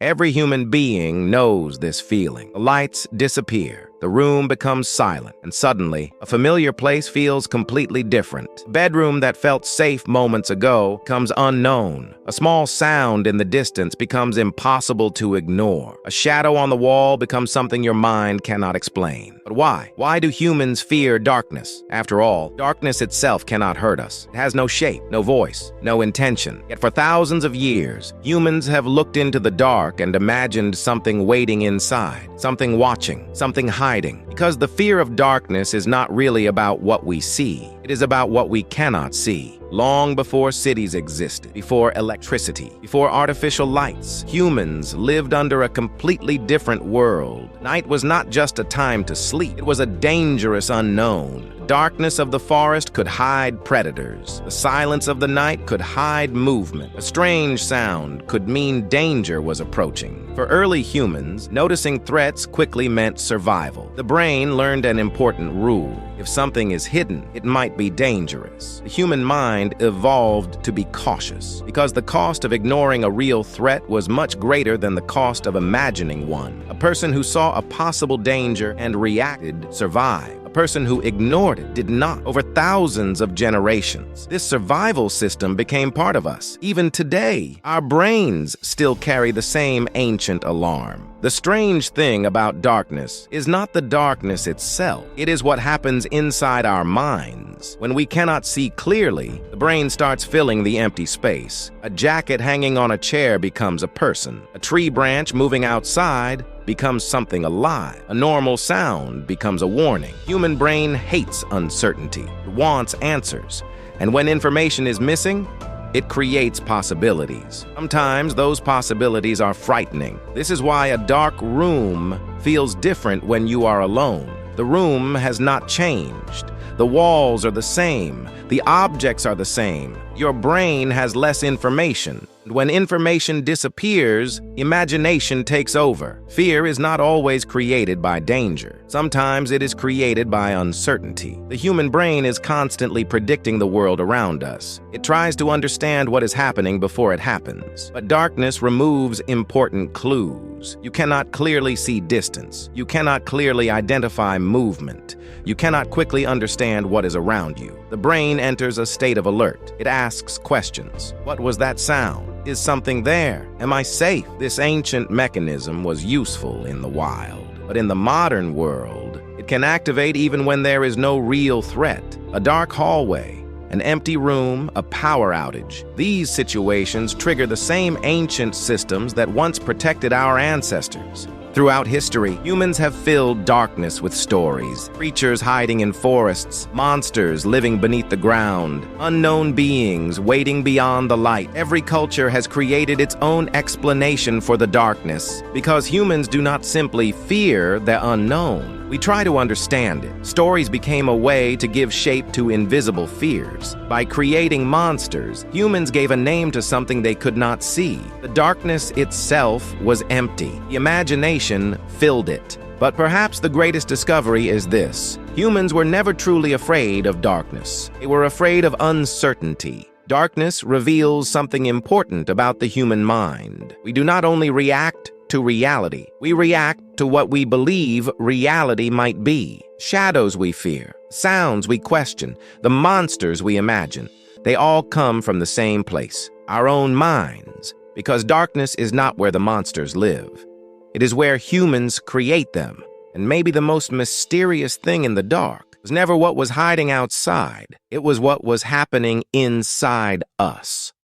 Every human being knows this feeling. The lights disappear. The room becomes silent, and suddenly, a familiar place feels completely different. A bedroom that felt safe moments ago becomes unknown. A small sound in the distance becomes impossible to ignore. A shadow on the wall becomes something your mind cannot explain. But why? Why do humans fear darkness? After all, darkness itself cannot hurt us. It has no shape, no voice, no intention. Yet for thousands of years, humans have looked into the dark and imagined something waiting inside, something watching, something hiding. Because the fear of darkness is not really about what we see. It is about what we cannot see. Long before cities existed, before electricity, before artificial lights, humans lived under a completely different world. Night was not just a time to sleep. It was a dangerous unknown. The darkness of the forest could hide predators. The silence of the night could hide movement. A strange sound could mean danger was approaching. For early humans, noticing threats quickly meant survival. The brain learned an important rule. If something is hidden, it might be dangerous. The human mind evolved to be cautious because the cost of ignoring a real threat was much greater than the cost of imagining one. A person who saw a possible danger and reacted survived. A person who ignored it did not. Over thousands of generations, this survival system became part of us. Even today, our brains still carry the same ancient alarm. The strange thing about darkness is not the darkness itself. It is what happens inside our minds. When we cannot see clearly, the brain starts filling the empty space. A jacket hanging on a chair becomes a person. A tree branch moving outside becomes something alive. A normal sound becomes a warning. Human brain hates uncertainty. It wants answers. And when information is missing, it creates possibilities. Sometimes those possibilities are frightening. This is why a dark room feels different when you are alone. The room has not changed. The walls are the same. The objects are the same. Your brain has less information. When information disappears, imagination takes over. Fear is not always created by danger. Sometimes it is created by uncertainty. The human brain is constantly predicting the world around us. It tries to understand what is happening before it happens. But darkness removes important clues. You cannot clearly see distance. You cannot clearly identify movement. You cannot quickly understand what is around you. The brain enters a state of alert. It asks questions. What was that sound? Is something there? Am I safe? This ancient mechanism was useful in the wild. But in the modern world, it can activate even when there is no real threat. A dark hallway, an empty room, a power outage. These situations trigger the same ancient systems that once protected our ancestors. Throughout history, humans have filled darkness with stories. Creatures hiding in forests, monsters living beneath the ground, unknown beings waiting beyond the light. Every culture has created its own explanation for the darkness because humans do not simply fear the unknown. We try to understand it. Stories became a way to give shape to invisible fears. By creating monsters, humans gave a name to something they could not see. The darkness itself was empty. The imagination filled it. But perhaps the greatest discovery is this. Humans were never truly afraid of darkness. They were afraid of uncertainty. Darkness reveals something important about the human mind. We do not only react to reality. We react to what we believe reality might be. Shadows we fear, sounds we question, the monsters we imagine. They all come from the same place, our own minds, because darkness is not where the monsters live. It is where humans create them. And maybe the most mysterious thing in the dark was never what was hiding outside. It was what was happening inside us.